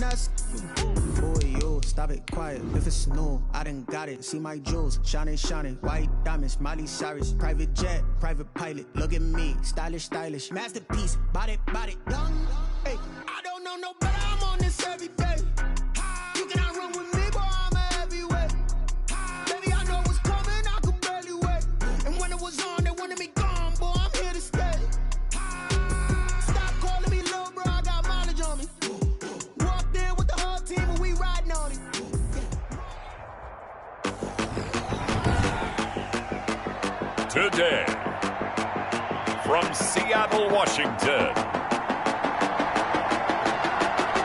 that's boy, yo, stop it quiet. If it's new, I done got it. See my jewels, shining, shining. White diamonds, Miley Cyrus. Private jet, private pilot. Look at me, stylish, stylish. Masterpiece, body, young. Hey, I don't know no better. I'm on this every day. You cannot run with me, boy. I'm a heavyweight. Baby, I know what's coming. I could barely wait. And when it was on, they wanted me gone, boy. I'm here to stay. Stop calling me little bro. I got mileage on me. Walked in with the whole team and we riding on it. Today, from Seattle, Washington,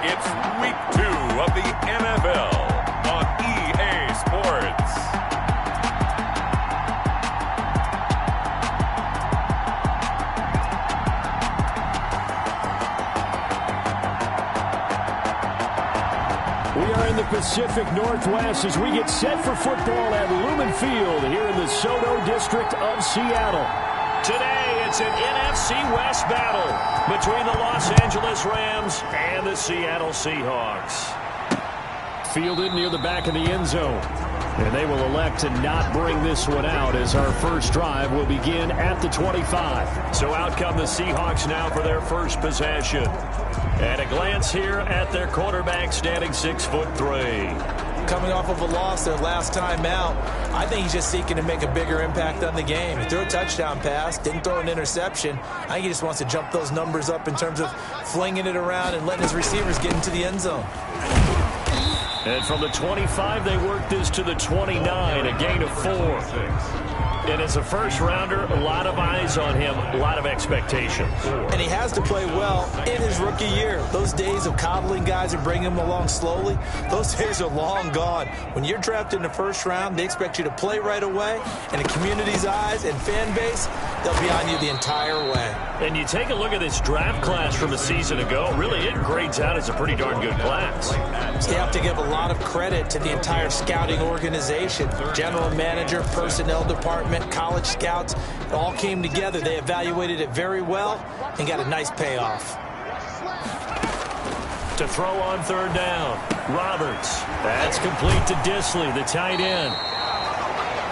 it's week 2 of the NFL on EA Sports. We are in the Pacific Northwest as we get set for football at Lumen Field here in the SoDo district of Seattle. Today, it's an NFC West battle between the Los Angeles Rams and the Seattle Seahawks. Fielded near the back of the end zone. And they will elect to not bring this one out as our first drive will begin at the 25. So out come the Seahawks now for their first possession. And a glance here at their quarterback standing 6'3". Coming off of a loss their last time out, I think he's just seeking to make a bigger impact on the game. He threw a touchdown pass, didn't throw an interception. I think he just wants to jump those numbers up in terms of flinging it around and letting his receivers get into the end zone. And from the 25, they work this to the 29, a gain of 4. And as a first-rounder, a lot of eyes on him, a lot of expectations. And he has to play well in his rookie year. Those days of coddling guys and bringing them along slowly, those days are long gone. When you're drafted in the first round, they expect you to play right away. And the community's eyes and fan base, they'll be on you the entire way. And you take a look at this draft class from a season ago, really it grades out as a pretty darn good class. So you have to give a lot of credit to the entire scouting organization. General manager, personnel department, college scouts, it all came together. They evaluated it very well and got a nice payoff. To throw on third down, Roberts. That's complete to Disley, the tight end.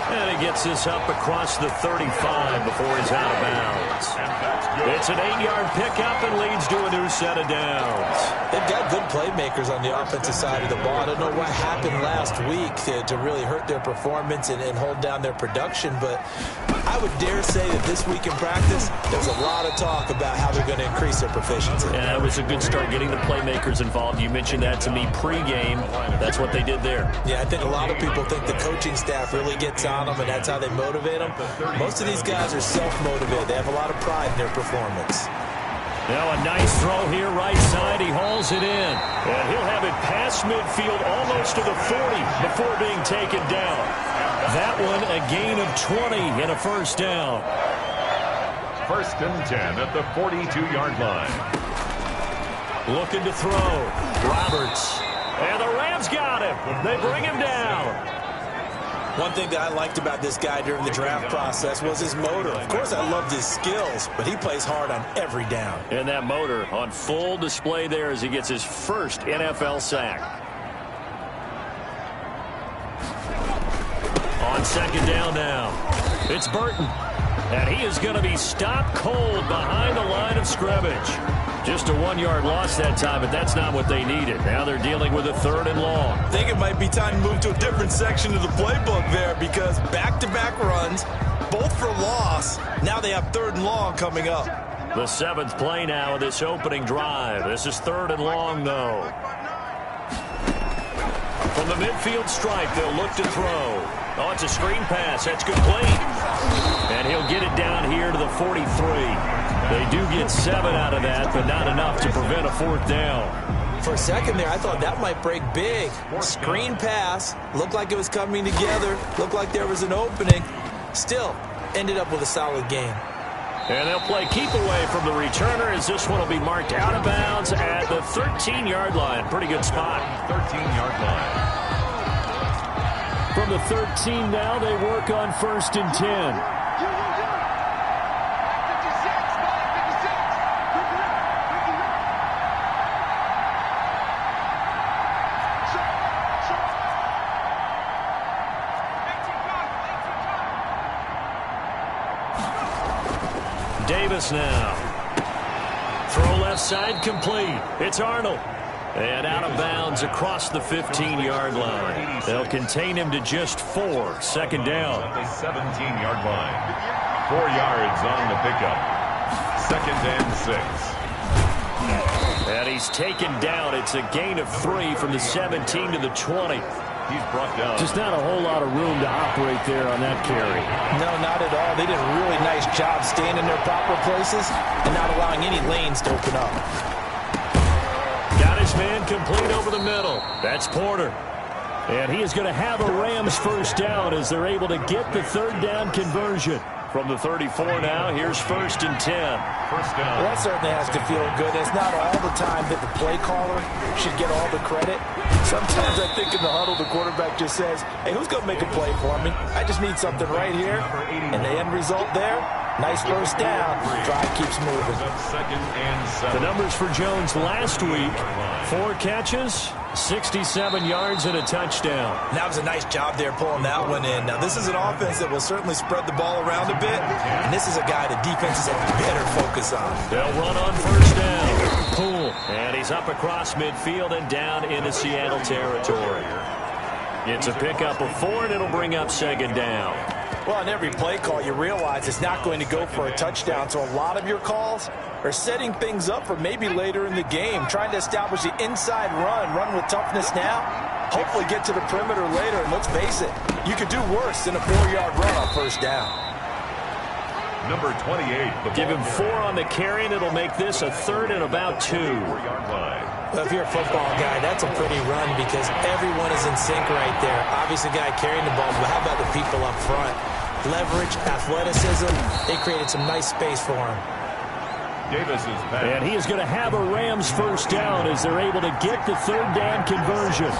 And he gets this up across the 35 before he's out of bounds. It's an 8-yard pickup and leads to a new set of downs. They've got good playmakers on the offensive side of the ball. I don't know what happened last week to really hurt their performance and hold down their production, but I would dare say that this week in practice, there's a lot of talk about how they're going to increase their proficiency. Yeah, it was a good start getting the playmakers involved. You mentioned that to me pregame. That's what they did there. Yeah, I think a lot of people think the coaching staff really gets on them, and that's how they motivate them. Most of these guys are self-motivated. They have a lot of pride in their performance. Now a nice throw here, right side. He hauls it in. And he'll have it past midfield almost to the 40 before being taken down. That one a gain of 20 and a first down. 1st and 10 at the 42-yard line. Looking to throw. Roberts. And the Rams got him. They bring him down. One thing that I liked about this guy during the draft process was his motor. Of course, I loved his skills, but he plays hard on every down. And that motor on full display there as he gets his first NFL sack. On second down now, it's Burton. And he is going to be stopped cold behind the line of scrimmage. Just a 1-yard loss that time, but that's not what they needed. Now they're dealing with a 3rd and long. I think it might be time to move to a different section of the playbook there because back-to-back runs, both for loss. Now they have 3rd and long coming up. The 7th play now of this opening drive. This is 3rd and long, though. From the midfield stripe, they'll look to throw. Oh, it's a screen pass. That's complete. And he'll get it down here to the 43. They do get 7 out of that, but not enough to prevent a 4th down. For a second there, I thought that might break big. Screen pass. Looked like it was coming together. Looked like there was an opening. Still, ended up with a solid game. And they'll play keep away from the returner as this one will be marked out of bounds at the 13-yard line. Pretty good spot. 13-yard line. From the 13 now, they work on 1st and 10. Davis now. Throw left side complete. It's Arnold. And out of bounds across the 15-yard line. They'll contain him to just 4. Second down. At the 17-yard line. 4 yards on the pickup. 2nd and 6. And he's taken down. It's a gain of 3 from the 17 to the 20. He's brought down. Just not a whole lot of room to operate there on that carry. No, not at all. They did a really nice job staying in their proper places and not allowing any lanes to open up. Got his man complete over the middle. That's Porter. And he is going to have a Rams first down as they're able to get the third down conversion. From the 34 now, here's 1st and 10. First down. Well, that certainly has to feel good. It's not all the time that the play caller should get all the credit. Sometimes I think in the huddle, the quarterback just says, hey, who's going to make a play for me? I just need something right here. And the end result there, nice first down. Drive keeps moving. 2nd and 7. The numbers for Jones last week, 4 catches, 67 yards and a touchdown. That was a nice job there pulling that one in. Now, this is an offense that will certainly spread the ball around a bit, and this is a guy that defenses have better focus on. They'll run on first down. Poole, and he's up across midfield and down into Seattle territory. It's a pickup of 4, and it'll bring up second down. Well, on every play call, you realize it's not going to go for a touchdown, so a lot of your calls are setting things up for maybe later in the game, trying to establish the inside run with toughness now, hopefully get to the perimeter later, and let's face it, you could do worse than a 4-yard run on first down. Number 28. Give him 4 on the carry, and it'll make this a 3rd and about 2. 4-yard line. Well, if you're a football guy, that's a pretty run because everyone is in sync right there. Obviously, the guy carrying the ball, but how about the people up front? Leverage, athleticism, they created some nice space for him. Davis is back. And he is going to have a Rams first down as they're able to get the third down conversion.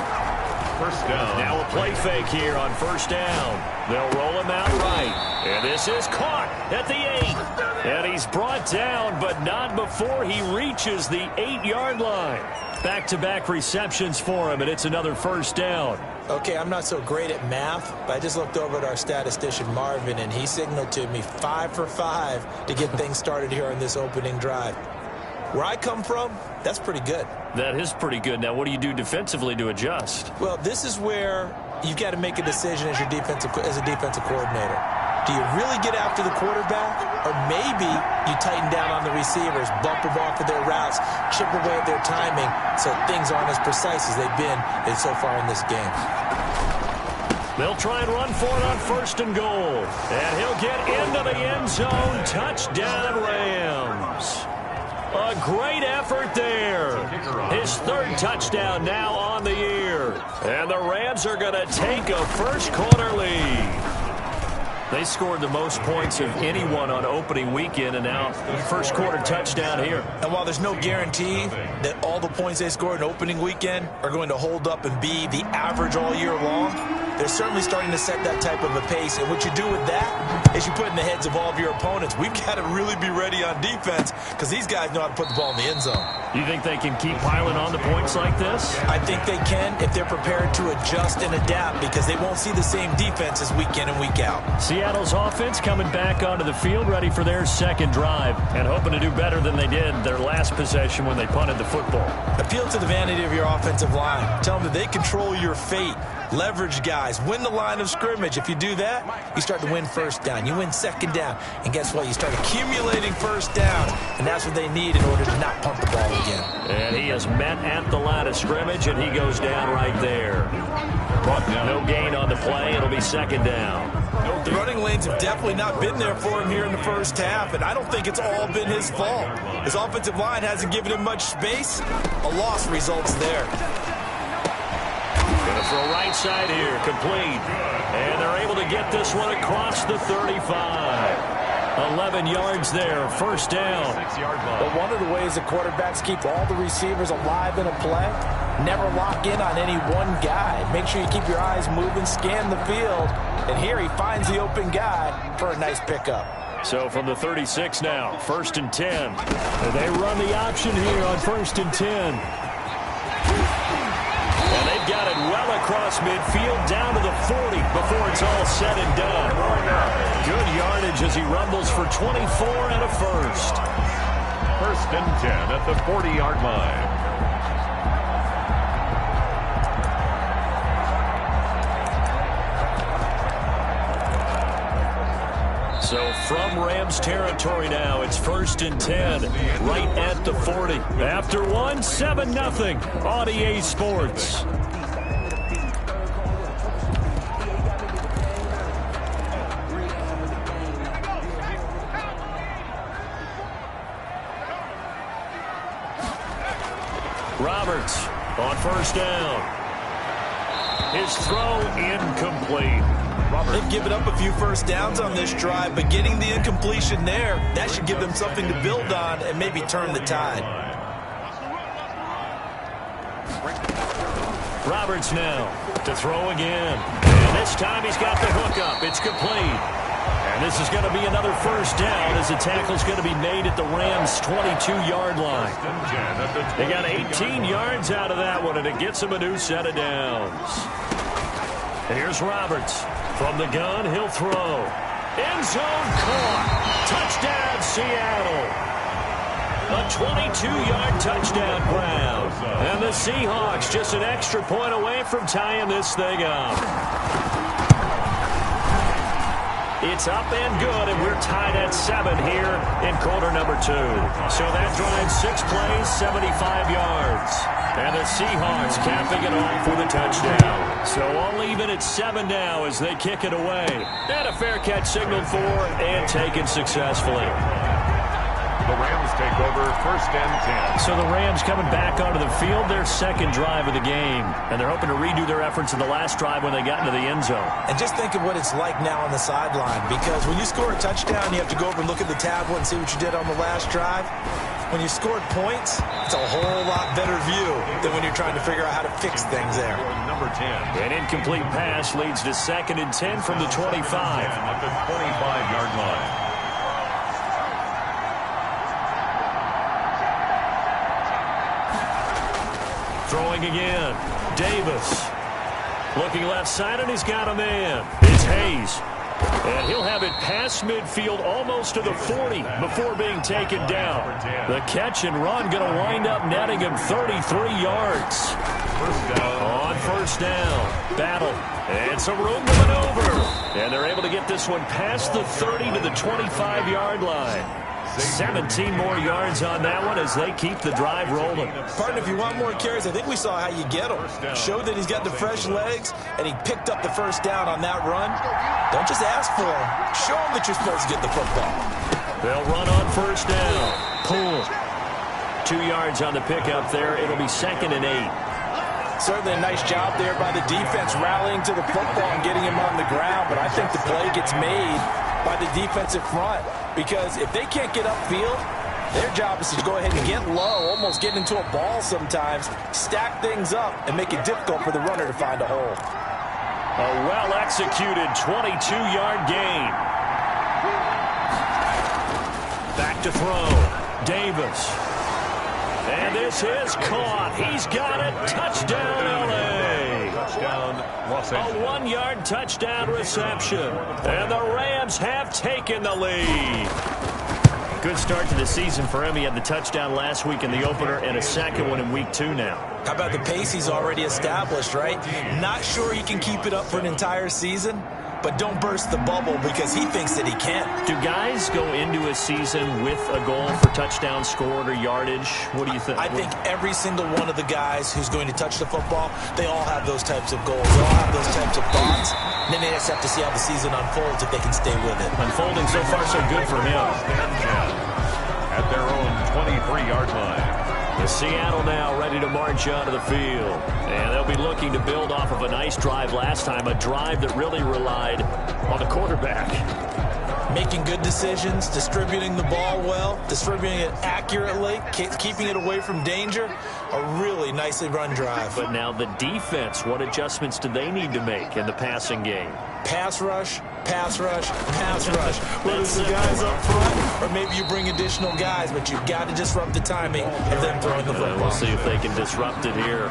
First down. Now a play fake here on first down. They'll roll him out right. And this is caught at the 8. And he's brought down, but not before he reaches the 8-yard line. Back-to-back receptions for him, and it's another first down. Okay, I'm not so great at math, but I just looked over at our statistician, Marvin, and he signaled to me 5 for 5 to get things started here on this opening drive. Where I come from, that's pretty good. That is pretty good. Now, what do you do defensively to adjust? Well, this is where you've got to make a decision as a defensive coordinator. Do you really get after the quarterback, or maybe you tighten down on the receivers, bump them off of their routes, chip away at their timing, so things aren't as precise as they've been so far in this game? They'll try and run for it on 1st and goal. And he'll get into the end zone. Touchdown, Rams. A great effort there. His 3rd touchdown now on the year. And the Rams are going to take a first-quarter lead. They scored the most points of anyone on opening weekend, and now first-quarter touchdown here. And while there's no guarantee that all the points they scored in opening weekend are going to hold up and be the average all year long, they're certainly starting to set that type of a pace. And what you do with that is you put in the heads of all of your opponents, we've got to really be ready on defense because these guys know how to put the ball in the end zone. You think they can keep piling on the points like this? I think they can if they're prepared to adjust and adapt because they won't see the same defenses week in and week out. Seattle's offense coming back onto the field ready for their second drive and hoping to do better than they did their last possession when they punted the football. Appeal to the vanity of your offensive line. Tell them that they control your fate. Leverage guys. Win the line of scrimmage. If you do that, you start to win first down. You win second down. And guess what? You start accumulating first downs. And that's what they need in order to not punt the ball again. And he is met at the line of scrimmage, and he goes down right there. No gain on the play. It'll be second down. The running lanes have definitely not been there for him here in the first half, and I don't think it's all been his fault. His offensive line hasn't given him much space. A loss results there. Going to throw right side here, complete. And they're able to get this one across the 35. 11 yards there, first down. 6-yard line. But one of the ways the quarterbacks keep all the receivers alive in a play, never lock in on any one guy. Make sure you keep your eyes moving, scan the field. And here he finds the open guy for a nice pickup. So from the 36 now, 1st and 10. And they run the option here on 1st and 10. And they've got it well across midfield down to the 40 before it's all said and done. Good yardage as he rumbles for 24 and a first. 1st and 10 at the 40-yard line. So from Rams territory now, it's 1st and 10, right at the 40. After one, 7-0 on EA Sports. Roberts on 1st down. His throw incomplete. They've given up a few first downs on this drive, but getting the incompletion there, that should give them something to build on and maybe turn the tide. Roberts now to throw again. And this time he's got the hook up. It's complete. And this is going to be another 1st down as the tackle's going to be made at the Rams' 22-yard line. They got 18 yards out of that one, and it gets them a new set of downs. And here's Roberts. From the gun, he'll throw. End zone caught. Touchdown, Seattle. A 22-yard touchdown ground. And the Seahawks just an extra point away from tying this thing up. It's up and good, and we're tied at 7 here in quarter number 2. So that drives 6 plays, 75 yards. And the Seahawks capping it off with a touchdown. So all even at 7 now as they kick it away. And a fair catch signaled for and taken successfully. The Rams take over 1st and 10. So the Rams coming back onto the field, their 2nd drive of the game. And they're hoping to redo their efforts in the last drive when they got into the end zone. And just think of what it's like now on the sideline, because when you score a touchdown, you have to go over and look at the tablet and see what you did on the last drive. When you scored points, it's a whole lot better view than when you're trying to figure out how to fix things there. Number 10. An incomplete pass leads to 2nd and 10 from the 25. At the 25-yard line. Throwing again. Davis. Looking left side, and he's got a man. It's Hayes. And he'll have it past midfield almost to the 40 before being taken down. The catch and run going to wind up netting him 33 yards. On 1st down. Battle. And some room to maneuver. And they're able to get this one past the 30 to the 25-yard line. 17 more yards on that one as they keep the drive rolling. Partner, if you want more carries, I think we saw how you get him. Showed that he's got the fresh legs, and he picked up the 1st down on that run. Don't just ask for him. Show him that you're supposed to get the football. They'll run on 1st down. Pull. 2 yards on the pickup there. It'll be 2nd and 8. Certainly a nice job there by the defense rallying to the football and getting him on the ground, but I think the play gets made by the defensive front, because if they can't get upfield, their job is to go ahead and get low, almost get into a ball sometimes, stack things up, and make it difficult for the runner to find a hole. A well-executed 22-yard gain. Back to throw. Davis. And this is caught. He's got it. Touchdown, L.A. Touchdown, Los Angeles. A 1-yard touchdown reception. And the Rams have taken the lead. Good start to the season for him. He had the touchdown last week in the opener and a 2nd one in week 2 now. How about the pace he's already established, right? Not sure he can keep it up for an entire season, but don't burst the bubble because he thinks that he can. Do guys go into a season with a goal for touchdown scored or yardage? What do you think? I think every single one of the guys who's going to touch the football, they all have those types of goals. They all have those types of thoughts. And then they just have to see how the season unfolds if they can stay with it. Unfolding so far so good for him. At their own 23-yard line. The Seattle now ready to march onto the field. And they'll be looking to build off of a nice drive last time, a drive that really relied on the quarterback. Making good decisions, distributing the ball well, distributing it accurately, keeping it away from danger. A really nicely run drive. But now the defense, what adjustments do they need to make in the passing game? Pass rush, pass rush. Whether it's the guys up front or maybe you bring additional guys, but you've got to disrupt the timing of them throwing the football. We'll see if they can disrupt it here.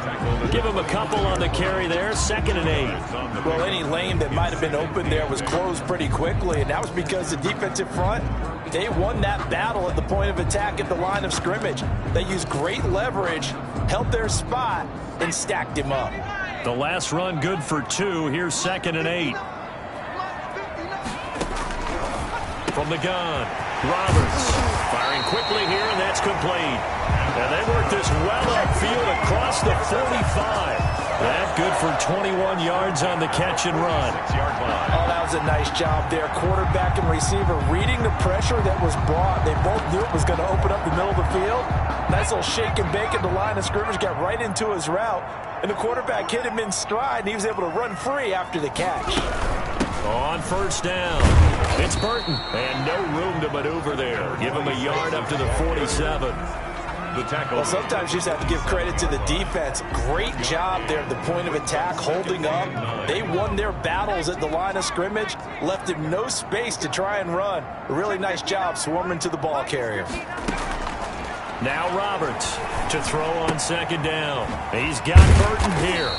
Give them a couple on the carry there, 2nd and 8. Well, any lane that might have been open there was closed pretty quickly, and that was because the defensive front, they won that battle at the point of attack at the line of scrimmage. They used great leverage, held their spot, and stacked him up. The last run good for 2. Here's 2nd and 8. From the gun, Roberts firing quickly here, and that's complete. And they work this well upfield across the 45. That good for 21 yards on the catch and run. Oh, that was a nice job there. Quarterback and receiver reading the pressure that was brought. They both knew it was going to open up the middle of the field. Nice little shake and bake at the line of scrimmage, got right into his route. And the quarterback hit him in stride, and he was able to run free after the catch. On 1st down, it's Burton, and no room to maneuver there. Give him a yard up to the 47. The tackle. Well, sometimes you just have to give credit to the defense. Great job there at the point of attack, holding up. They won their battles at the line of scrimmage, left him no space to try and run. A really nice job swarming to the ball carrier. Now Roberts to throw on 2nd down. He's got Burton here.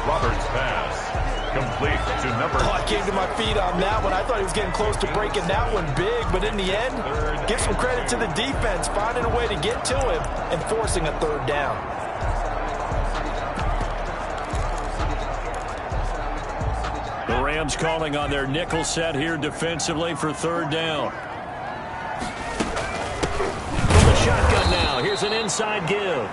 Roberts pass. Complete to number. Oh, I came to my feet on that one. I thought he was getting close to breaking that one big, but in the end, give some credit to the defense, finding a way to get to him and forcing a 3rd down. The Rams calling on their nickel set here defensively for 3rd down. From the shotgun now, here's an inside give.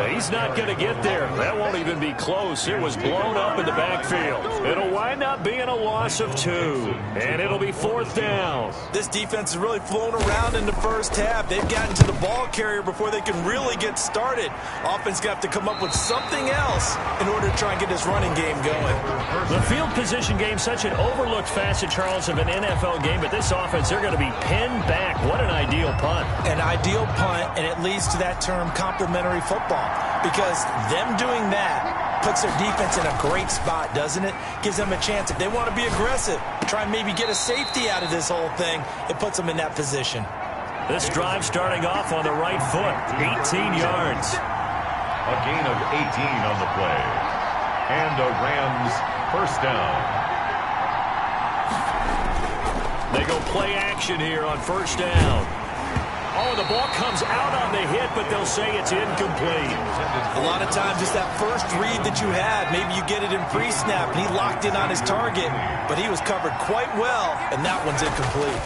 He's not going to get there. That won't even be close. It was blown up in the backfield. It'll wind up being a loss of 2, and it'll be 4th down. This defense has really flown around in the first half. They've gotten to the ball carrier before they can really get started. Offense got to come up with something else in order to try and get this running game going. The field position game, such an overlooked facet, Charles, of an NFL game, but this offense, they're going to be pinned back. What an ideal punt. An ideal punt, and it leads to that term complementary football. Because them doing that puts their defense in a great spot, doesn't it? Gives them a chance. If they want to be aggressive, try and maybe get a safety out of this whole thing, it puts them in that position. This drive starting off on the right foot, 18 yards. A gain of 18 on the play. And a Rams 1st down. They go play action here on 1st down. Oh, the ball comes out on the hit, but they'll say it's incomplete. A lot of times, just that first read that you had, maybe you get it in pre-snap, and he locked in on his target, but he was covered quite well, and that one's incomplete.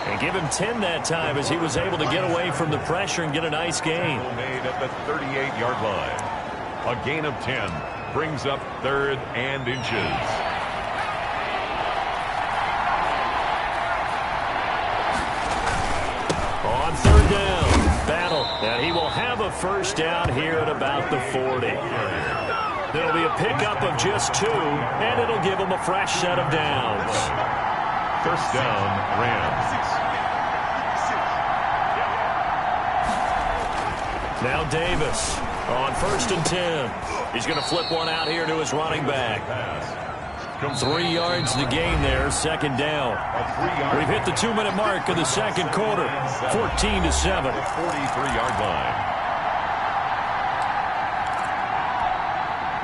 And give him 10 that time as he was able to get away from the pressure and get a nice gain. Made at the 38-yard line. A gain of 10 brings up 3rd and inches. On 3rd down, battle, and he will have a 1st down here at about the 40. There'll be a pickup of just 2, and it'll give him a fresh set of downs. 1st down, Rams. Now Davis on 1st and 10. He's going to flip one out here to his running back. 3 yards to gain there, 2nd down. We've hit the 2-minute mark of the 2nd quarter, 14-7. 43-yard line.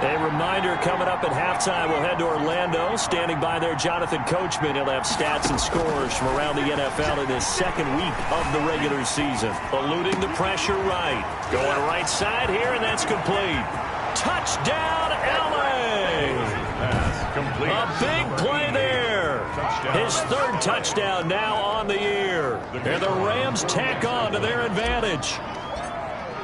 A reminder coming up at halftime, we'll head to Orlando. Standing by there, Jonathan Coachman. He'll have stats and scores from around the NFL in this 2nd week of the regular season. Eluding the pressure right. Going right side here, and that's complete. Touchdown, L.A. Complete. A big play there. His 3rd touchdown now on the year. And the Rams tack on to their advantage.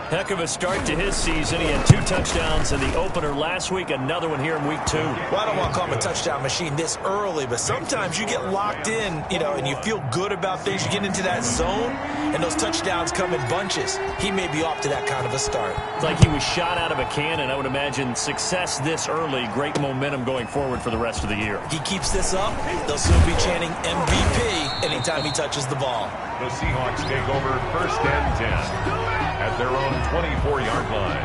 Heck of a start to his season. He had 2 touchdowns in the opener last week, another one here in week 2. Well, I don't want to call him a touchdown machine this early, but sometimes you get locked in, and you feel good about things. You get into that zone, and those touchdowns come in bunches. He may be off to that kind of a start. It's like he was shot out of a cannon. I would imagine success this early, great momentum going forward for the rest of the year. He keeps this up, they'll soon be chanting MVP anytime he touches the ball. The Seahawks take over 1st and 10 at their own 24-yard line.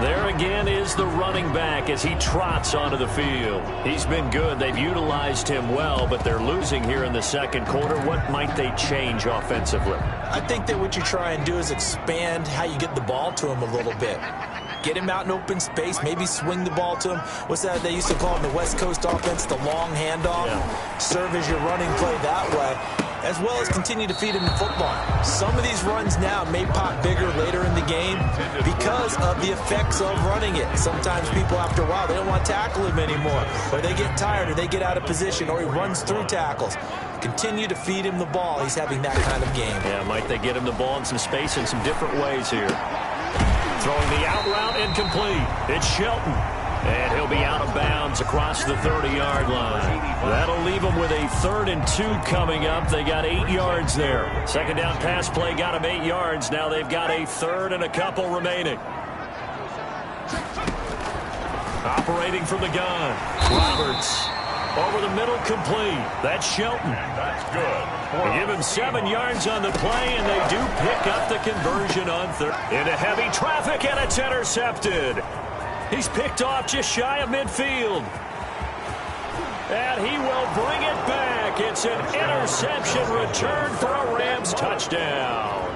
There again is the running back as he trots onto the field. He's been good. They've utilized him well, but they're losing here in the second quarter. What might they change offensively? I think that what you try and do is expand how you get the ball to him a little bit. Get him out in open space, maybe swing the ball to him. What's that they used to call in the West Coast offense, the long handoff? Yeah. Serve as your running play that way, as well as continue to feed him the football. Some of these runs now may pop bigger later in the game because of the effects of running it. Sometimes people, after a while, they don't want to tackle him anymore, or they get tired, or they get out of position, or he runs through tackles. Continue to feed him the ball. He's having that kind of game. Yeah, might they get him the ball in some space in some different ways here. Throwing the out route incomplete. It's Shelton. And he'll be out of bounds across the 30-yard line. That'll leave them with a 3rd and 2 coming up. They got 8 yards there. Second down pass play got them 8 yards. Now they've got a 3rd and a couple remaining. Operating from the gun. Roberts. Over the middle, complete. That's Shelton. That's good. They give him 7 yards on the play, and they do pick up the conversion on 3rd. Into heavy traffic, and it's intercepted. He's picked off just shy of midfield. And he will bring it back. It's an interception return for a Rams touchdown.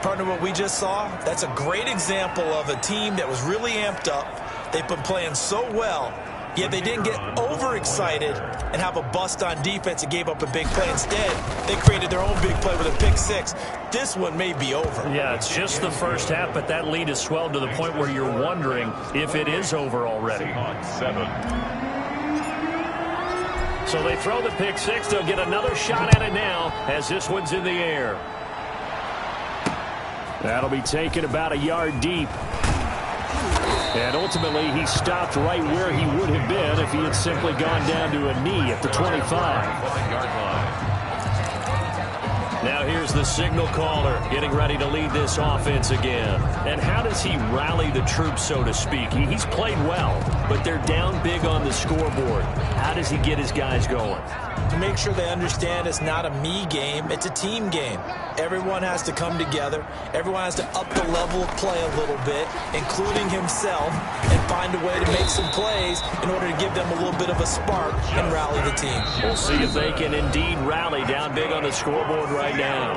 Partner, what we just saw, that's a great example of a team that was really amped up. They've been playing so well, yet they didn't get overexcited and have a bust on defense and gave up a big play. Instead, they created their own big play with a pick 6. This one may be over. Yeah, it's just the first half, but that lead has swelled to the point where you're wondering if it is over already. So they throw the pick 6. They'll get another shot at it now as this one's in the air. That'll be taken about a yard deep. And ultimately, he stopped right where he would have been if he had simply gone down to a knee at the 25. Now here's the signal caller getting ready to lead this offense again. And how does he rally the troops, so to speak? He's played well, but they're down big on the scoreboard. How does he get his guys going? To make sure they understand it's not a me game, it's a team game. Everyone has to come together. Everyone has to up the level of play a little bit, including himself, and find a way to make some plays in order to give them a little bit of a spark and rally the team. We'll see if they can indeed rally down big on the scoreboard right now.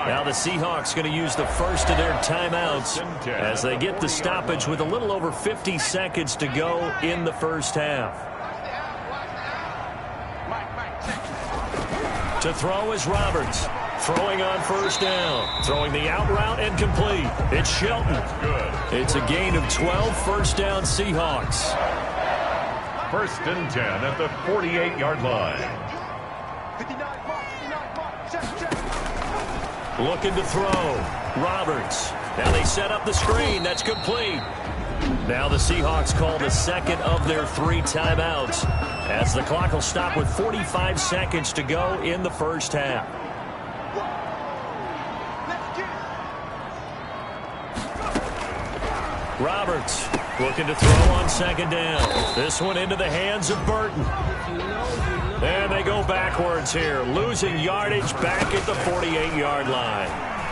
Now the Seahawks going to use the first of their timeouts as they get the stoppage with a little over 50 seconds to go in the first half. To throw is Roberts. Throwing on first down. Throwing the out route and complete. It's Shelton. It's a gain of 12. First down Seahawks. 1st and 10 at the 48-yard line. Looking to throw. Roberts. Now they set up the screen. That's complete. Now the Seahawks call the second of their 3 timeouts as the clock will stop with 45 seconds to go in the first half. Roberts looking to throw on second down. This one into the hands of Burton. And they go backwards here, losing yardage back at the 48-yard line.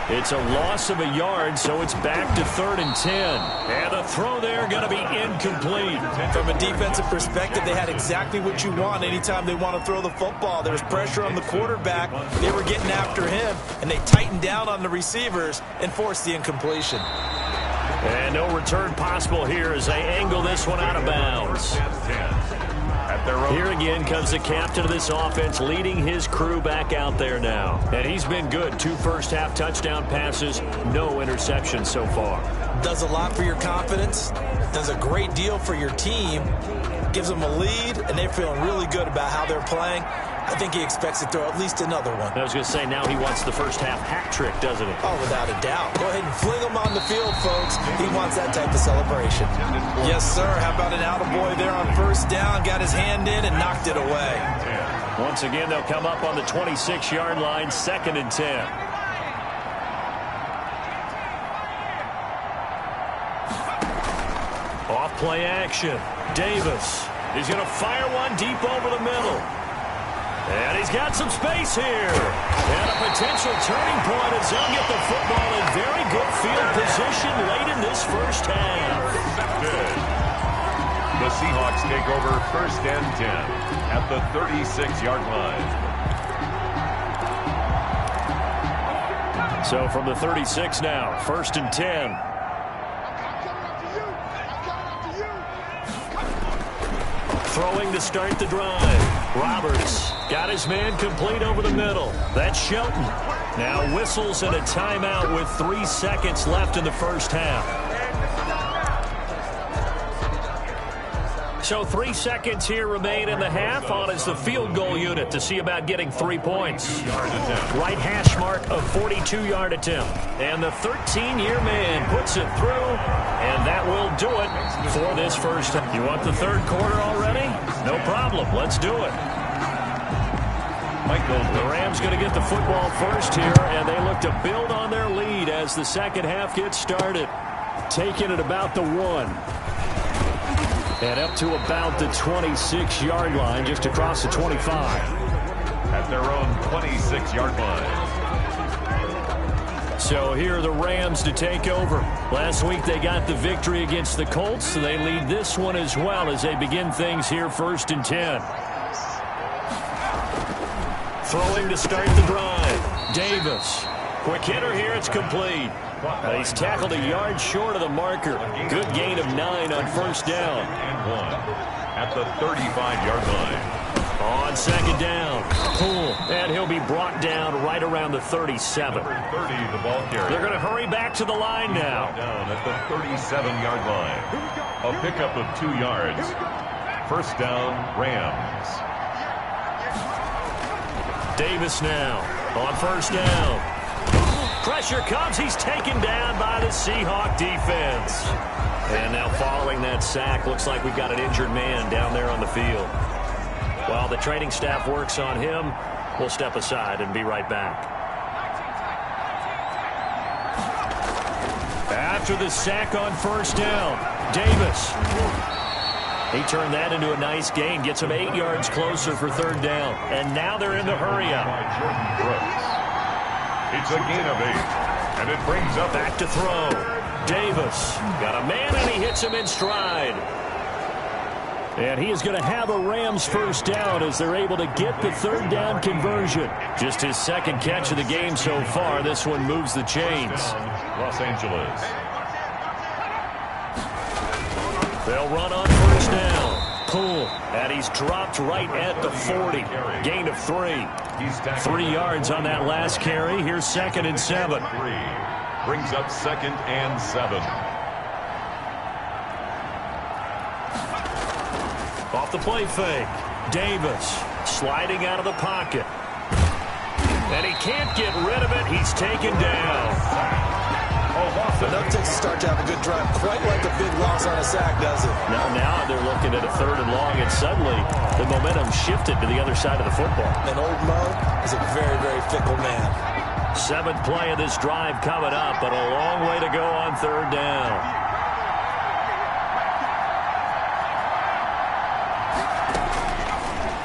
It's a loss of a yard, so it's back to 3rd and 10. And the throw there going to be incomplete. From a defensive perspective, they had exactly what you want anytime they want to throw the football. There was pressure on the quarterback. They were getting after him, and they tightened down on the receivers and forced the incompletion. And no return possible here as they angle this one out of bounds. Here again comes the captain of this offense leading his crew back out there now. And he's been good. 2 first-half touchdown passes, no interceptions so far. Does a lot for your confidence, does a great deal for your team, gives them a lead, and they're feeling really good about how they're playing. I think he expects to throw at least another one. I was going to say, now he wants the first-half hat trick, doesn't he? Oh, without a doubt. Go ahead and fling him on the field, folks. He wants that type of celebration. Yes, sir. How about an attaboy there on first down? Got his hand in and knocked it away. Once again, they'll come up on the 26-yard line, 2nd and 10. Off play action. Davis is going to fire one deep over the middle. And he's got some space here. And a potential turning point as they'll get the football in very good field position late in this first half. The Seahawks take over first and 10 at the 36-yard line. So from the 36 now, first and 10. Throwing to start the drive. Roberts got his man complete over the middle. That's Shelton. Now whistles and a timeout with 3 seconds left in the first half. So 3 seconds here remain in the half. On is the field goal unit to see about getting 3 points. Right hash mark of 42-yard attempt. And the 13-year man puts it through, and that will do it for this first half. You want the third quarter already? No problem. Let's do it. The Rams going to get the football first here, and they look to build on their lead as the second half gets started. Taking it about the 1. And up to about the 26-yard line, just across the 25. At their own 26-yard line. So here are the Rams to take over. Last week they got the victory against the Colts, so they lead this one as well as they begin things here first and 10. Throwing to start the drive. Davis. Quick hitter here, it's complete. He's tackled a yard short of the marker. Good gain of 9 on first down. And 1 at the 35-yard line. On second down, Poole, and he'll be brought down right around the 37. Number 30, the ball carrier. They're going to hurry back to the line now. Down at the 37-yard line. A pickup of 2 yards. First down, Rams. Davis now on first down. Pressure comes. He's taken down by the Seahawk defense. And now following that sack, looks like we've got an injured man down there on the field. While the training staff works on him, we'll step aside and be right back. After the sack on first down, Davis. He turned that into a nice gain, gets him 8 yards closer for third down. And now they're in the hurry-up. It's a gain of 8, and it brings up back to throw. Davis got a man, and he hits him in stride. And he is going to have a Rams first down as they're able to get the third down conversion. Just his second catch of the game so far. This one moves the chains. Los Angeles. They'll run on first down. Poole, and he's dropped right at the 40. Gain of 3. 3 yards on that last carry. Here's second and 7. Brings up second and 7. Off the play fake. Davis sliding out of the pocket. And he can't get rid of it. He's taken down. Enough takes a start to have a good drive. Quite like a big loss on a sack, does it? Now they're looking at a third and long, and suddenly the momentum shifted to the other side of the football. And old Mo is a very, very fickle man. 7th play of this drive coming up, but a long way to go on third down.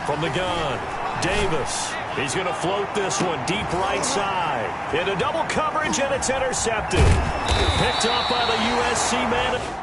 From the gun, Davis. He's going to float this one deep right side. Into double coverage, and it's intercepted. Picked up by the USC man.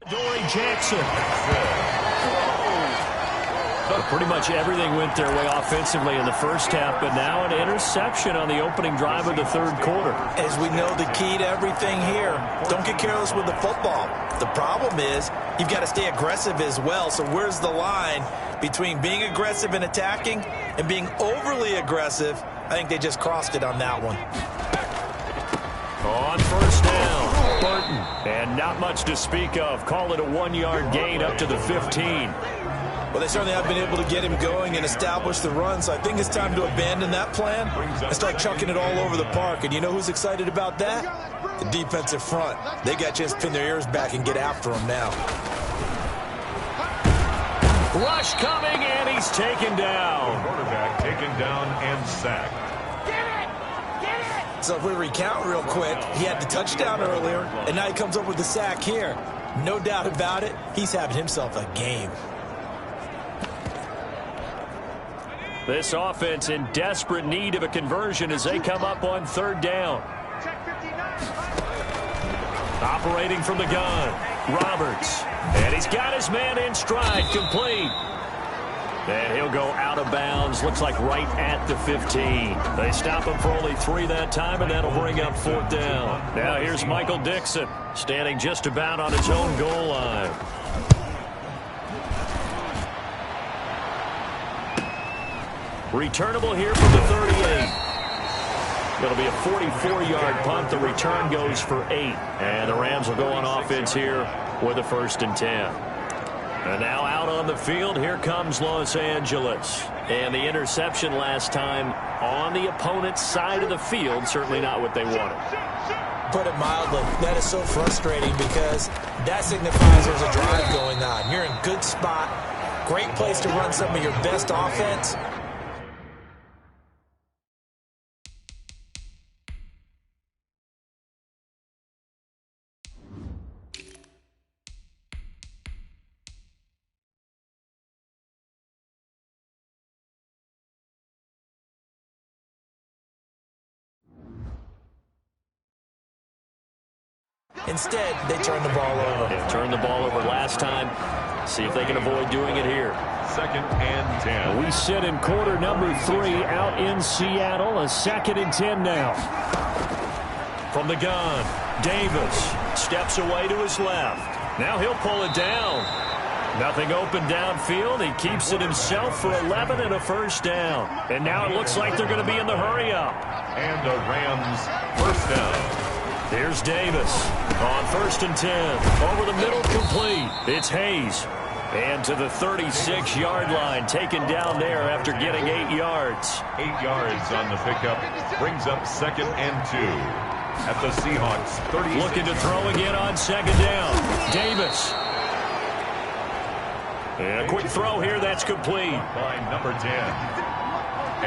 Dory Jackson. Pretty much everything went their way offensively in the first half, but now an interception on the opening drive of the third quarter. As we know, the key to everything here, don't get careless with the football. The problem is you've got to stay aggressive as well. So where's the line between being aggressive and attacking and being overly aggressive? I think they just crossed it on that one. On first down, Burton. And not much to speak of. Call it a 1-yard gain up to the 15. Well, they certainly have been able to get him going and establish the run, so I think it's time to abandon that plan and start chucking it all over the park. And you know who's excited about that? The defensive front. They got a chance to pin their ears back and get after him now. Rush coming, and he's taken down. Quarterback taken down and sacked. So if we recount real quick, he had the touchdown earlier, and now he comes up with the sack here. No doubt about it, he's having himself a game. This offense in desperate need of a conversion as they come up on third down. Operating from the gun, Roberts. And he's got his man in stride, complete. And he'll go out of bounds, looks like right at the 15. They stop him for only 3 that time, and that'll bring up fourth down. Now here's Michael Dixon, standing just about on his own goal line. Returnable here from the 38. It'll be a 44-yard punt. The return goes for 8. And the Rams will go on offense here with a 1st and 10. And now out on the field, here comes Los Angeles. And the interception last time on the opponent's side of the field, certainly not what they wanted. Put it mildly, that is so frustrating because that signifies there's a drive going on. You're in good spot, great place to run some of your best offense. Instead, they turn the ball over. They turned the ball over last time. See if they can avoid doing it here. 2nd and 10. We sit in quarter number 3 out in Seattle. A 2nd and 10 now. From the gun, Davis steps away to his left. Now he'll pull it down. Nothing open downfield. He keeps it himself for 11 and a 1st down. And now it looks like they're going to be in the hurry-up. And a Rams 1st down. Here's Davis on 1st and 10. Over the middle, complete. It's Hayes. And to the 36-yard line, taken down there after getting 8 yards. 8 yards on the pickup. Brings up 2nd and 2. At the Seahawks 30. Looking to throw again on 2nd down. Davis. And a quick throw here, that's complete. By number 10.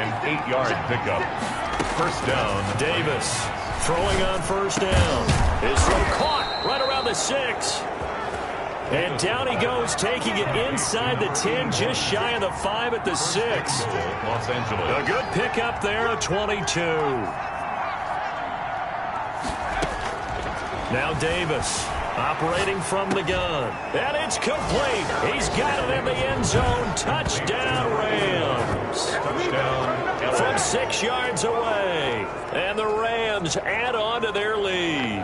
An 8-yard pickup. 1st down. Davis. Throwing on 1st down. His throw caught right around the 6. And down he goes, taking it inside the 10, just shy of the 5 at the 6. Los Angeles. A good pickup there, a 22. Now Davis operating from the gun. And it's complete. He's got it in the end zone. Touchdown, Rams. Touchdown. From 6 yards away. And the Rams add on to their lead.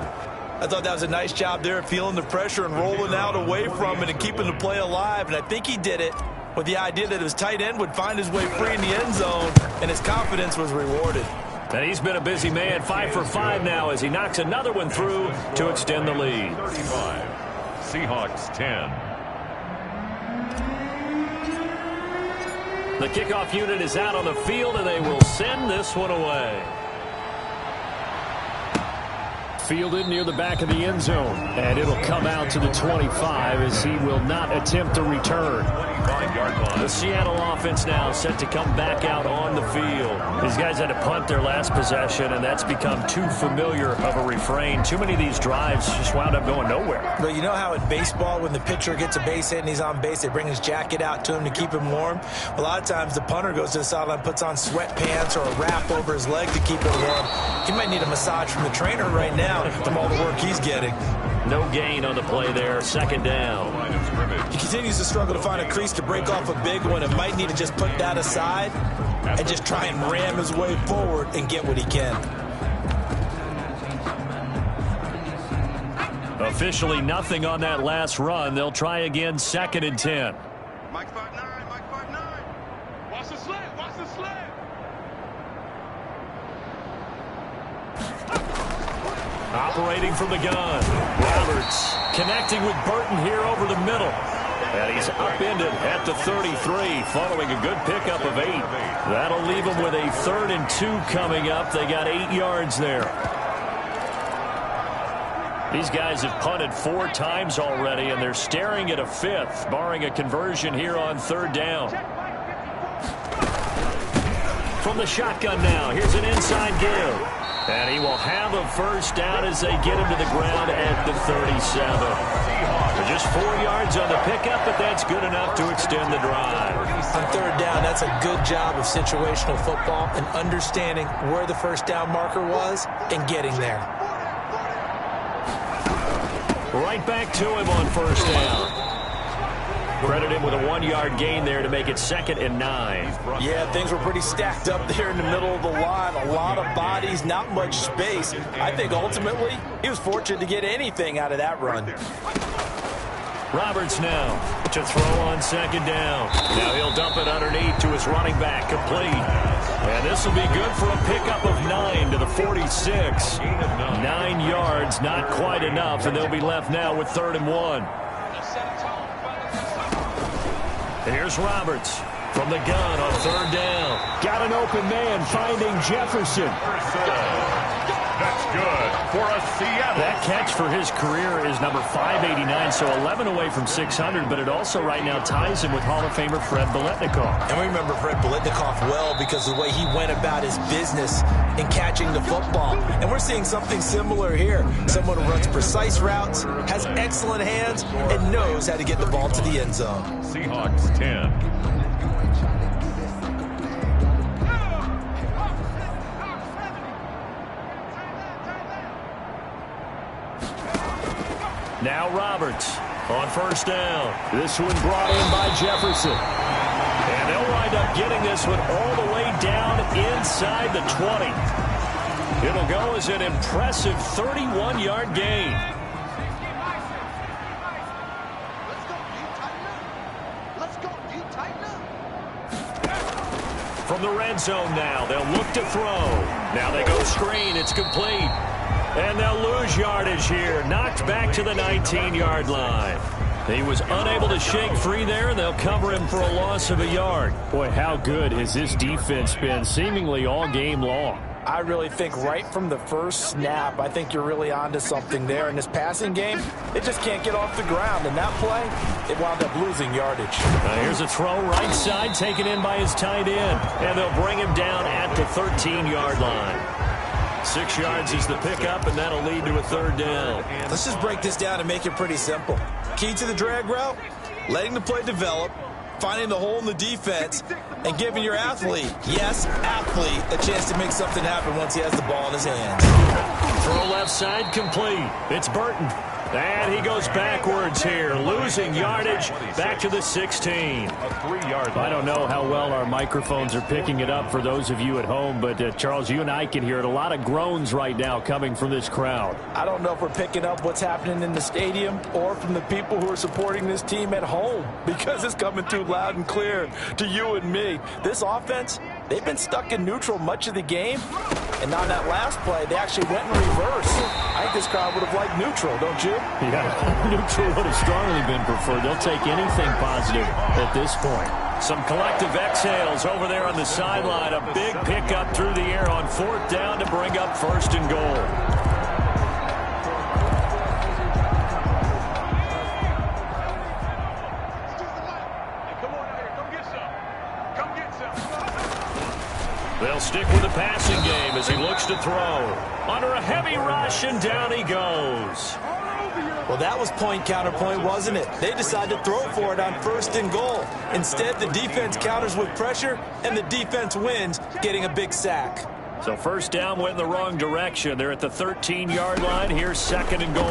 I thought that was a nice job there of feeling the pressure and rolling out away from it and keeping the play alive. And I think he did it with the idea that his tight end would find his way free in the end zone, and his confidence was rewarded. And he's been a busy man, 5 for 5 now as he knocks another one through to extend the lead. 35. Seahawks 10. The kickoff unit is out on the field, and they will send this one away. Fielded near the back of the end zone, and it'll come out to the 25 as he will not attempt to return. 25-yard line. The Seattle offense now set to come back out on the field. These guys had to punt their last possession, and that's become too familiar of a refrain. Too many of these drives just wound up going nowhere. But you know how in baseball, when the pitcher gets a base hit and he's on base, they bring his jacket out to him to keep him warm? A lot of times the punter goes to the sideline, puts on sweatpants or a wrap over his leg to keep it warm. He might need a massage from the trainer right now. down from all the work he's getting. No gain on the play there, second down. He continues to struggle to find a crease to break off a big one and might need to just put that aside and just try and ram his way forward and get what he can. Officially nothing on that last run. They'll try again, 2nd and 10. Mike 5-9, Mike 5-9. Watch the slant, watch the slant. Operating from the gun. Roberts connecting with Burton here over the middle. And he's upended at the 33 following a good pickup of 8. That'll leave him with a 3rd and 2 coming up. They got 8 yards there. These guys have punted 4 times already, and they're staring at a 5th, barring a conversion here on 3rd down. From the shotgun now, here's an inside give. And he will have a 1st down as they get him to the ground at the 37. Just 4 yards on the pickup, but that's good enough to extend the drive. On 3rd down, that's a good job of situational football and understanding where the 1st down marker was and getting there. Right back to him on 1st down. Credit him with a 1-yard gain there to make it 2nd and 9. Yeah, things were pretty stacked up there in the middle of the line. A lot of bodies, not much space. I think ultimately he was fortunate to get anything out of that run. Roberts now to throw on 2nd down. Now he'll dump it underneath to his running back, complete. And this will be good for a pickup of 9 to the 46. 9 yards, not quite enough, and they'll be left now with 3rd and 1. Here's Roberts from the gun on 3rd down. Got an open man finding Jefferson. That's good for a Seattle. That catch for his career is number 589, so 11 away from 600, but it also right now ties him with Hall of Famer Fred Biletnikoff. And we remember Fred Biletnikoff well because of the way he went about his business in catching the football. And we're seeing something similar here. Someone who runs precise routes, has excellent hands, and knows how to get the ball to the end zone. Seahawks 10. Now Roberts on 1st down. This one brought in by Jefferson. And they'll wind up getting this one all the way down inside the 20. It'll go as an impressive 31-yard gain. Let's go, you tighten up. From the red zone now, they'll look to throw. Now they go screen. It's complete. And they'll lose yardage here. Knocked back to the 19-yard line. He was unable to shake free there, and they'll cover him for a loss of a yard. Boy, how good has this defense been seemingly all game long? I really think right from the first snap, I think you're really onto something there. In this passing game, it just can't get off the ground. In that play, it wound up losing yardage. Here's a throw right side, taken in by his tight end. And they'll bring him down at the 13-yard line. 6 yards is the pickup, and that'll lead to a 3rd down. Let's just break this down and make it pretty simple. Key to the drag route, letting the play develop, finding the hole in the defense, and giving your athlete, yes, athlete, a chance to make something happen once he has the ball in his hands. Throw left side complete. It's Burton. And he goes backwards here, losing yardage back to the 16. A 3-yard line. I don't know how well our microphones are picking it up for those of you at home, but Charles, you and I can hear it. A lot of groans right now coming from this crowd. I don't know if we're picking up what's happening in the stadium or from the people who are supporting this team at home, because it's coming through loud and clear to you and me. This offense, they've been stuck in neutral much of the game, and on that last play, they actually went in reverse. I think this crowd would have liked neutral, don't you? Yeah, neutral would have strongly been preferred. They'll take anything positive at this point. Some collective exhales over there on the sideline. A big pickup through the air on 4th down to bring up 1st and goal. They'll stick with the passing game as he looks to throw. Under a heavy rush, and down he goes. Well, that was point counterpoint, wasn't it? They decided to throw for it on 1st and goal. Instead, the defense counters with pressure, and the defense wins, getting a big sack. So first down went in the wrong direction. They're at the 13-yard line. Here's 2nd and goal.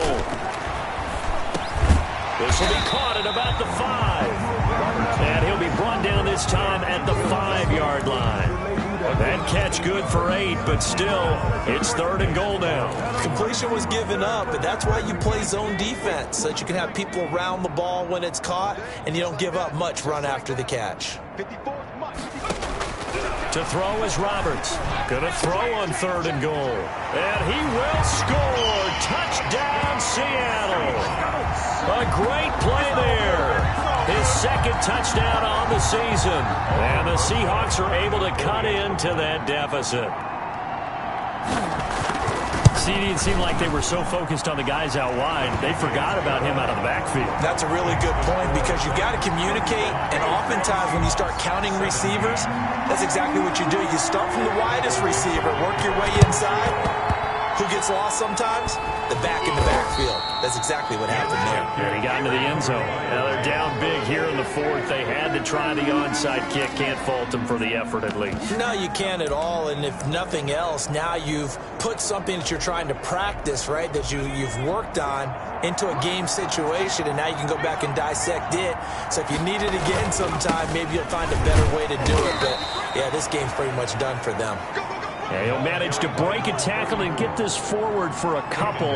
This will be caught at about the 5. And he'll be brought down this time at the 5-yard line. That catch good for 8, but still, it's 3rd and goal now. Completion was given up, but that's why you play zone defense, so that you can have people around the ball when it's caught, and you don't give up much run after the catch. To throw is Roberts. Going to throw on 3rd and goal. And he will score. Touchdown, Seattle. A great play there. His 2nd touchdown on the season. And the Seahawks are able to cut into that deficit. It seemed like they were so focused on the guys out wide, they forgot about him out of the backfield. That's a really good point because you've got to communicate, and oftentimes when you start counting receivers, that's exactly what you do. You start from the widest receiver, work your way inside. Who gets lost sometimes? The back in the backfield. That's exactly what happened there. And he got into the end zone. Now they're down big here in the 4th. They had to try the onside kick. Can't fault them for the effort at least. No, you can't at all. And if nothing else, now you've put something that you're trying to practice, right, that you've worked on into a game situation, and now you can go back and dissect it. So if you need it again sometime, maybe you'll find a better way to do it. But, yeah, this game's pretty much done for them. Yeah, he'll manage to break a tackle and get this forward for a couple.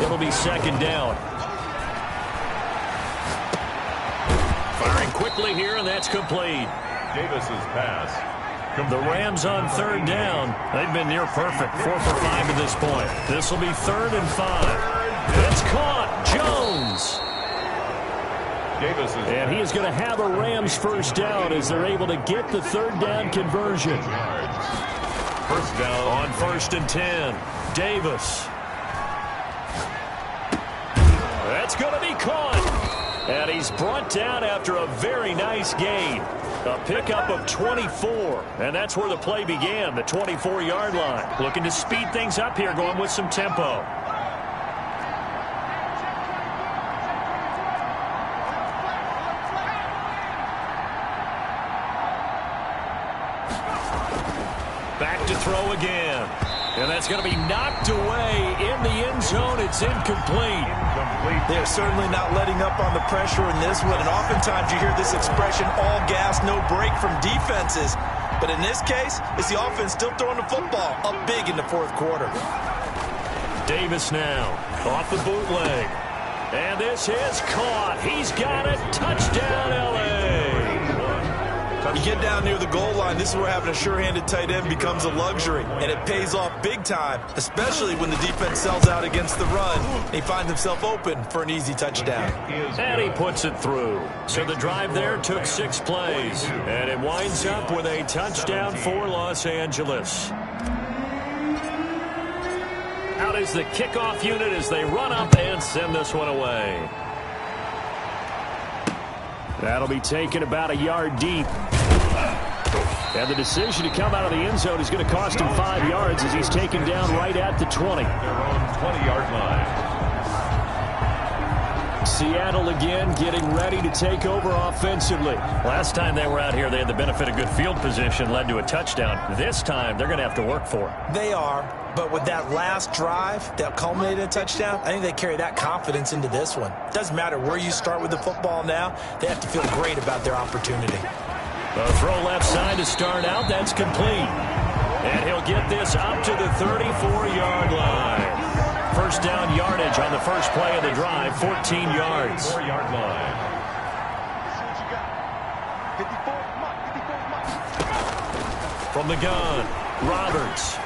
It'll be 2nd down. Firing quickly here, and that's complete. Davis's pass. The Rams on 3rd down. They've been near perfect. 4 for 5 to this point. This will be 3rd and 5. It's caught. Jones. And he is going to have a Rams first down as they're able to get the 3rd down conversion. First down on 1st and 10. Davis. That's going to be caught. And he's brought down after a very nice gain. A pickup of 24. And that's where the play began, the 24-yard line. Looking to speed things up here, going with some tempo. Back to throw again. And that's going to be knocked away in the end zone. It's incomplete. They're certainly not letting up on the pressure in this one. And oftentimes you hear this expression, all gas, no break from defenses. But in this case, it's the offense still throwing the football up big in the 4th quarter. Davis now off the bootleg. And this is caught. He's got it. Touchdown, L.A. You get down near the goal line, this is where having a sure-handed tight end becomes a luxury, and it pays off big time, especially when the defense sells out against the run, and he finds himself open for an easy touchdown. And he puts it through. So the drive there took 6 plays, and it winds up with a touchdown for Los Angeles. Out is the kickoff unit as they run up and send this one away. That'll be taken about a yard deep. And the decision to come out of the end zone is going to cost him 5 yards as he's taken down right at the 20. Their own 20-yard line. Seattle again getting ready to take over offensively. Last time they were out here, they had the benefit of good field position, led to a touchdown. This time, they're going to have to work for it. They are, but with that last drive that culminated in a touchdown, I think they carry that confidence into this one. Doesn't matter where you start with the football now, they have to feel great about their opportunity. The throw left side to start out, that's complete. And he'll get this up to the 34-yard line. First down yardage on the first play of the drive, 14 yards. 4-yard line. From the gun, Roberts.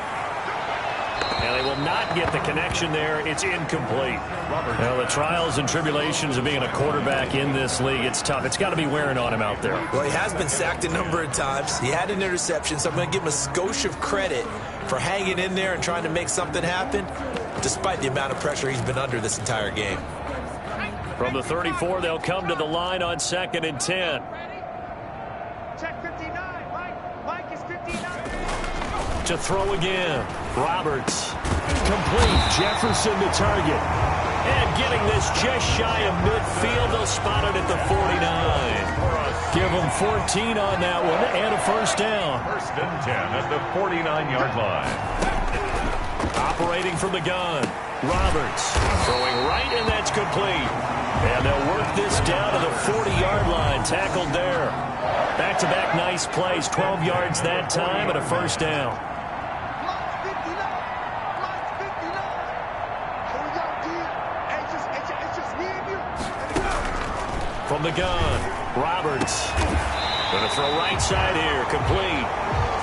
And they will not get the connection there. It's incomplete. Well, the trials and tribulations of being a quarterback in this league, it's tough. It's got to be wearing on him out there. Well, he has been sacked a number of times. He had an interception, so I'm going to give him a skosh of credit for hanging in there and trying to make something happen, despite the amount of pressure he's been under this entire game. From the 34, they'll come to the line on 2nd and 10. Check 59. Mike is 59. To throw again. Roberts. Complete. Jefferson the target. And getting this just shy of midfield, they'll spot it at the 49. Give them 14 on that one and a first down. First and 10 at the 49-yard line. Operating from the gun, Roberts throwing right, and that's complete. And they'll work this down to the 40-yard line, tackled there. Back-to-back nice plays, 12 yards that time and a first down. From the gun, Roberts going to throw right side here, complete.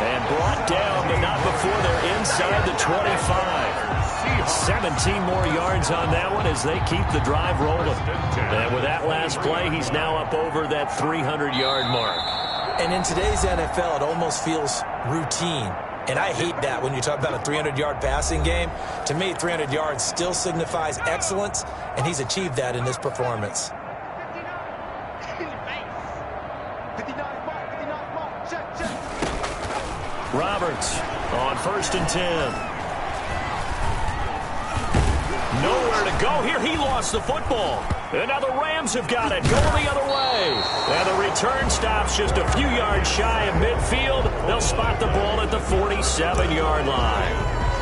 And brought down, but not before they're inside the 25. 17 more yards on that one as they keep the drive rolling. And with that last play, he's now up over that 300-yard mark. And in today's NFL, it almost feels routine. And I hate that when you talk about a 300-yard passing game. To me, 300 yards still signifies excellence, and he's achieved that in this performance. Roberts on first and 10. Nowhere to go here. He lost the football. And now the Rams have got it, going the other way. And the return stops just a few yards shy of midfield. They'll spot the ball at the 47-yard line.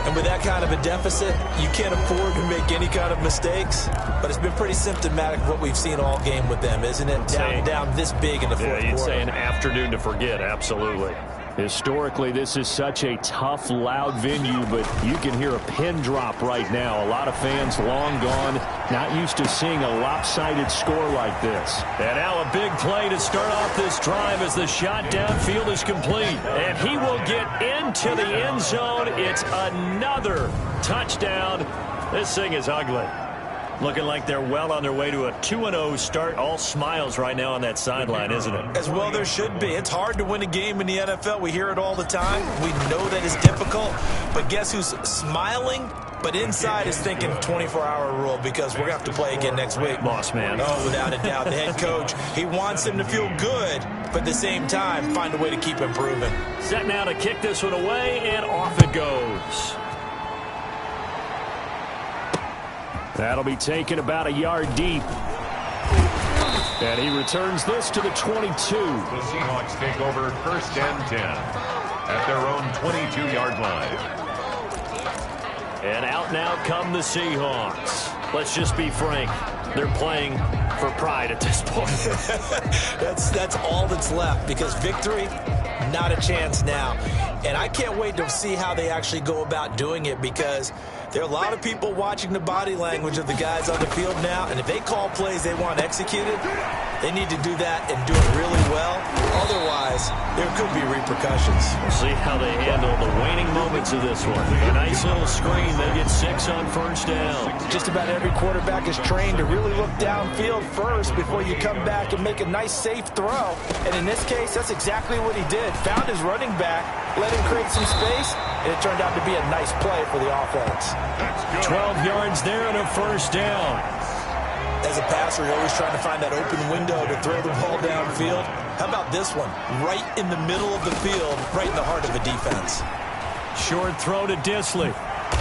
And with that kind of a deficit, you can't afford to make any kind of mistakes. But it's been pretty symptomatic of what we've seen all game with them, isn't it? Down this big in the fourth quarter. You'd say an afternoon to forget, absolutely. Historically, this is such a tough, loud venue, but you can hear a pin drop right now. A lot of fans long gone, not used to seeing a lopsided score like this. And now a big play to start off this drive as the shot downfield is complete. And he will get into the end zone. It's another touchdown. This thing is ugly. Looking like they're well on their way to a 2-0 start. All smiles right now on that sideline, isn't it? As well there should be. It's hard to win a game in the NFL. We hear it all the time. We know that it's difficult. But guess who's smiling? But inside is thinking 24-hour rule because we're going to have to play again next week. Boss man. Oh, without a doubt. The head coach, he wants him to feel good, but at the same time, find a way to keep improving. Set now to kick this one away, and off it goes. That'll be taken about a yard deep. And he returns this to the 22. The Seahawks take over first and 10 at their own 22-yard line. And out now come the Seahawks. Let's just be frank. They're playing for pride at this point. That's all that's left because victory, not a chance now. And I can't wait to see how they actually go about doing it because there are a lot of people watching the body language of the guys on the field now, and if they call plays they want executed, they need to do that and do it really well. Otherwise, there could be repercussions. We'll see how they handle the waning moments of this one. A nice little screen. They get 6 on first down. Just about every quarterback is trained to really look downfield first before you come back and make a nice, safe throw. And in this case, that's exactly what he did. Found his running back, let him create some space, and it turned out to be a nice play for the offense. 12 yards there and a first down. As a passer, you're always trying to find that open window to throw the ball downfield. How about this one? Right in the middle of the field, right in the heart of the defense. Short throw to Disley.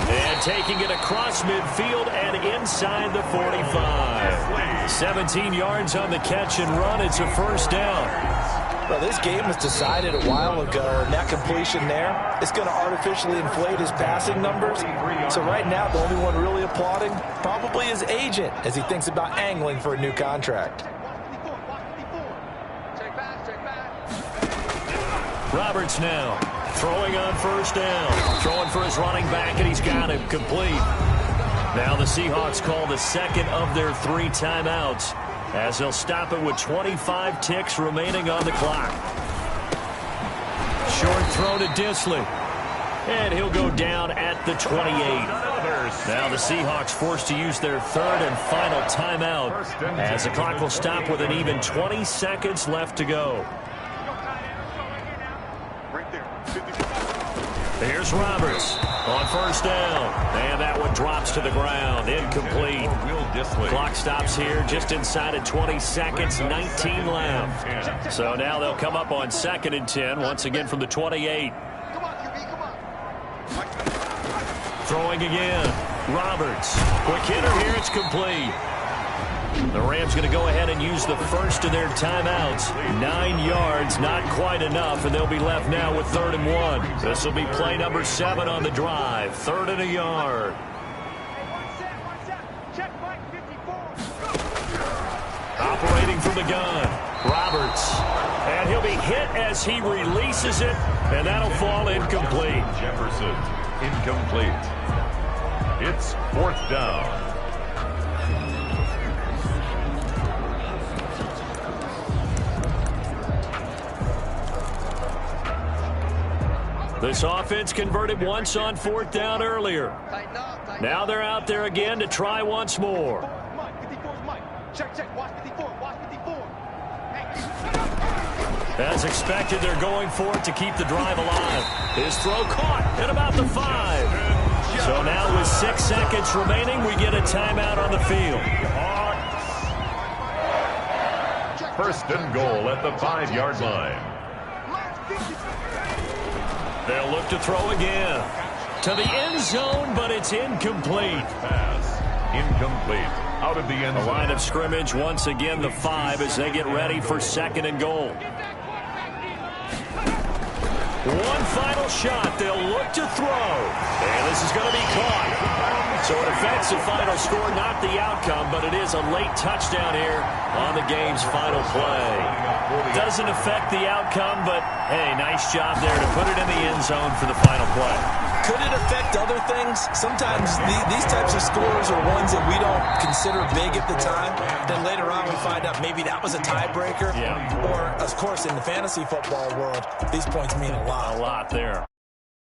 And taking it across midfield and inside the 45. 17 yards on the catch and run. It's a first down. Well, this game was decided a while ago, and that completion there is going to artificially inflate his passing numbers. So right now, the only one really applauding probably his agent as he thinks about angling for a new contract. Roberts now throwing on first down. Throwing for his running back, and he's got it complete. Now the Seahawks call the second of their 3 timeouts, as they'll stop it with 25 ticks remaining on the clock. Short throw to Disley. And he'll go down at the 28. Now the Seahawks forced to use their 3rd and final timeout, as the clock will stop with an even 20 seconds left to go. Here's Roberts on first down. And that one drops to the ground. Incomplete. Clock stops here just inside of 20 seconds. 19 left. So now they'll come up on 2nd and 10. Once again from the 28. Throwing again. Roberts. Quick hitter here. It's complete. The Rams going to go ahead and use the first of their timeouts. 9 yards, not quite enough, and they'll be left now with 3rd and 1. This will be play number 7 on the drive. 3rd and a yard. Operating from the gun, Roberts. And he'll be hit as he releases it, and that'll fall incomplete. Jefferson, incomplete. It's 4th down. This offense converted once on 4th down earlier. Now they're out there again to try once more. As expected, they're going for it to keep the drive alive. His throw caught at about the 5. So now with 6 seconds remaining, we get a timeout on the field. 1st and goal at the 5-yard line. They'll look to throw again. To the end zone, but it's incomplete. Pass. Incomplete. Out of the end zone. The line of scrimmage, once again, the 5 as they get ready for 2nd and goal. One final shot. They'll look to throw. And this is going to be caught. So it affects the final score, not the outcome, but it is a late touchdown here on the game's final play. Doesn't affect the outcome, but, hey, nice job there to put it in the end zone for the final play. Could it affect other things? Sometimes these types of scores are ones that we don't consider big at the time. Then later on we find out maybe that was a tiebreaker. Yeah. Or, of course, in the fantasy football world, these points mean a lot. A lot there.